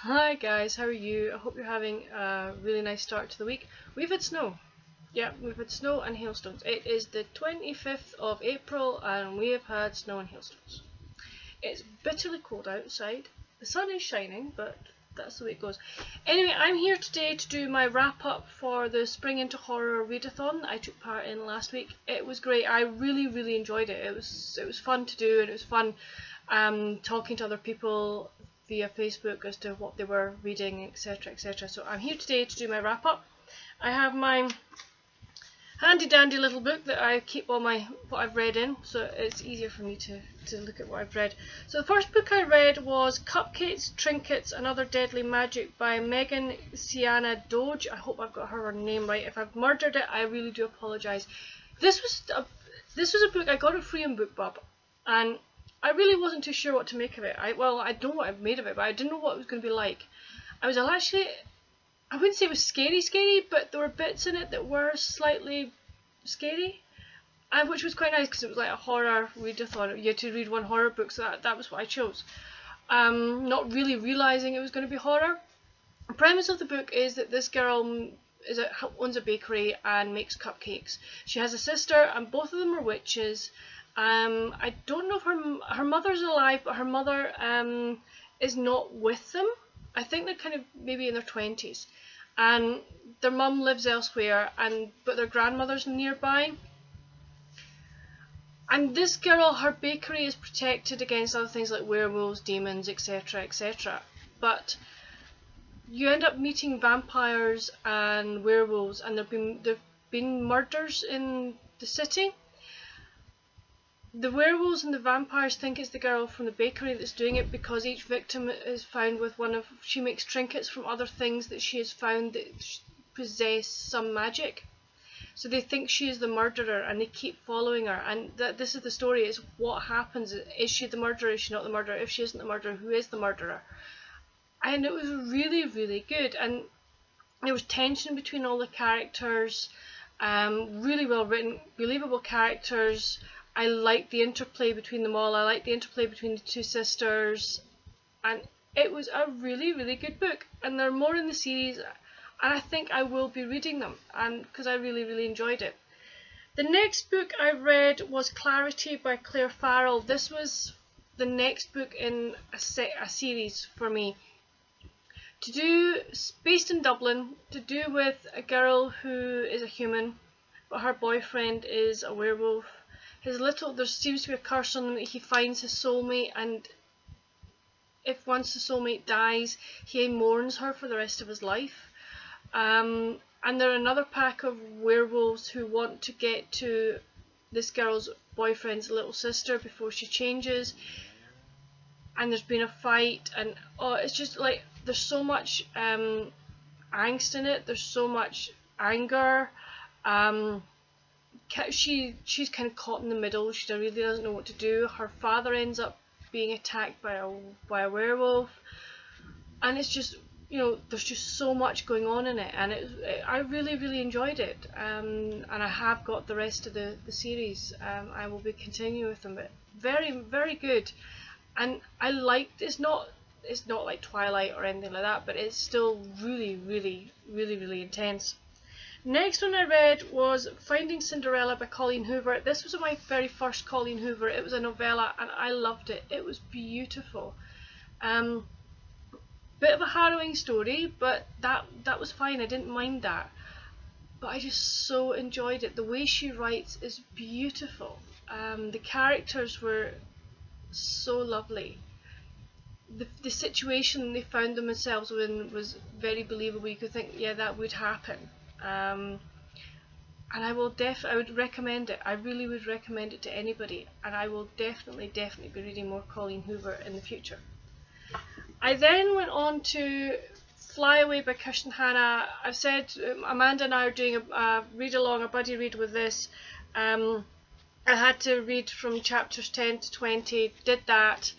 Hi guys, how are you? I hope you're having a really nice start to the week. We've had snow. Yeah, we've had snow and hailstones. It is the 25th of April and we have had snow and hailstones. It's bitterly cold outside. The sun is shining, but that's the way it goes. Anyway, I'm here today to do my wrap up for the Spring into Horror readathon that I took part in last week. It was great. I really enjoyed it. It was fun to do, and it was fun talking to other people via Facebook as to what they were reading, etc, etc. So I'm here today to do my wrap up. I have my handy dandy little book that I keep all my what I've read in, so it's easier for me to look at what I've read. So the first book I read was Cupcakes, Trinkets and Other Deadly Magic by Megan Sienna Doge. I hope I've got her name right. If I've murdered it, I really do apologise. This was a book I got it free in BookBub, and I really wasn't too sure what to make of it. I know what I've made of it, but I didn't know what it was going to be like. I wouldn't say it was scary, but there were bits in it that were slightly scary, and which was quite nice because it was like a horror readathon. You had to read one horror book, so that was what I chose. Not really realising it was going to be horror. The premise of the book is that this girl owns a bakery and makes cupcakes. She has a sister, and both of them are witches. I don't know if her mother's alive, but her mother is not with them. I think they're kind of maybe in their 20s, and their mum lives elsewhere, but their grandmother's nearby. And this girl, her bakery is protected against other things like werewolves, demons, etc, etc. But you end up meeting vampires and werewolves, and there've been murders in the city. The werewolves and the vampires think it's the girl from the bakery that's doing it, because each victim is found with she makes trinkets from other things that she has found that possess some magic. So they think she is the murderer, and they keep following her, and this is the story. It's what happens. Is she the murderer? Is she not the murderer? If she isn't the murderer, who is the murderer? And it was really good, and there was tension between all the characters. Really well written, believable characters. I liked the interplay between them all. I liked the interplay between the two sisters, and it was a really good book. And there are more in the series, and I think I will be reading them, and because I really enjoyed it. The next book I read was Clarity by Claire Farrell. This was the next book in a series for me. Based in Dublin, to do with a girl who is a human, but her boyfriend is a werewolf. There seems to be a curse on him that he finds his soulmate, and if once the soulmate dies, he mourns her for the rest of his life. And there are another pack of werewolves who want to get to this girl's boyfriend's little sister before she changes. And there's been a fight, and it's just like there's so much angst in it. There's so much anger. She's kind of caught in the middle. She really doesn't know what to do. Her father ends up being attacked by a werewolf, and it's just, there's just so much going on in it, and I really enjoyed it. And I have got the rest of the series. I will be continuing with them, but very good. And I liked it's not like Twilight or anything like that, but it's still really intense. Next one I read was Finding Cinderella by Colleen Hoover. This was my very first Colleen Hoover. It was a novella, and I loved it. It was beautiful. Bit of a harrowing story, but that was fine. I didn't mind that. But I just so enjoyed it. The way she writes is beautiful. The characters were so lovely. The situation they found themselves in was very believable. You could think, yeah, that would happen. And I would recommend it. I really would recommend it to anybody, and I will definitely be reading more Colleen Hoover in the future. I then went on to Fly Away by Kirsten Hanna. I've said Amanda and I are doing a read along, a buddy read with this. I had to read from chapters 10 to 20, did that,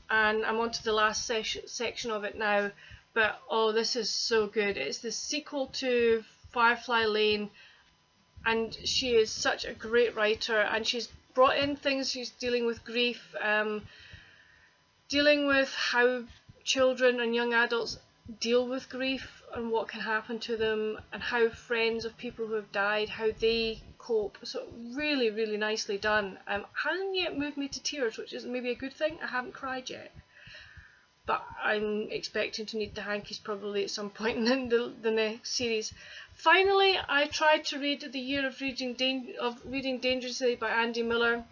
and I'm on to the last section of it now. But this is so good. It's the sequel to Firefly Lane, and she is such a great writer, and she's brought in things. She's dealing with grief, dealing with how children and young adults deal with grief and what can happen to them, and how friends of people who have died, how they cope. So really, really nicely done. Hasn't yet moved me to tears, which is maybe a good thing. I haven't cried yet, but I'm expecting to need the hankies probably at some point in the next series. Finally, I tried to read The Year of Reading Dangerously by Andy Miller.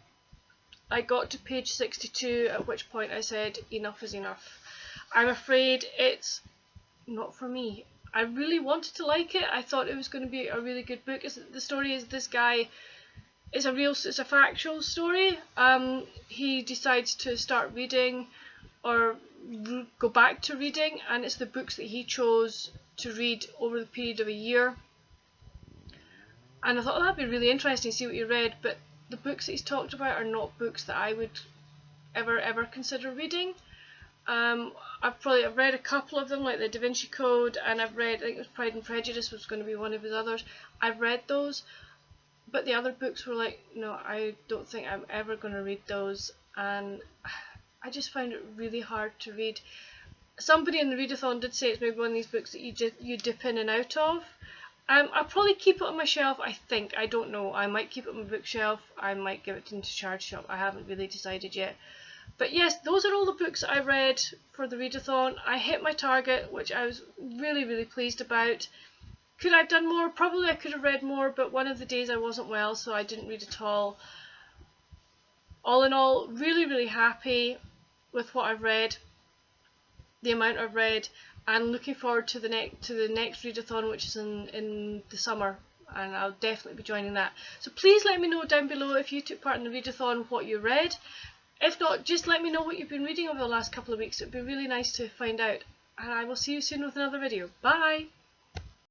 I got to page 62, at which point I said enough is enough. I'm afraid it's not for me. I really wanted to like it. I thought it was going to be a really good book. The story is this guy, it's a factual story. He decides to start reading, or go back to reading, and it's the books that he chose to read over the period of a year. And I thought, that'd be really interesting to see what he read, but the books that he's talked about are not books that I would ever consider reading. I've read a couple of them, like the Da Vinci Code, and I've read, I think it was Pride and Prejudice was going to be one of his others. I've read those, but the other books were like, no, I don't think I'm ever going to read those, and I just found it really hard to read. Somebody in the readathon did say it's maybe one of these books that you dip in and out of. I'll probably keep it on my shelf, I think. I don't know. I might keep it on my bookshelf. I might give it into charge shop. I haven't really decided yet. But yes, those are all the books I read for the readathon. I hit my target, which I was really, really pleased about. Could I have done more? Probably I could have read more, but one of the days I wasn't well, so I didn't read at all. All in all, really, really happy with what I've read, the amount I've read, and looking forward to the next readathon, which is in the summer, and I'll definitely be joining that. So please let me know down below if you took part in the readathon, what you read. If not, just let me know what you've been reading over the last couple of weeks. It would be really nice to find out, and I will see you soon with another video. Bye!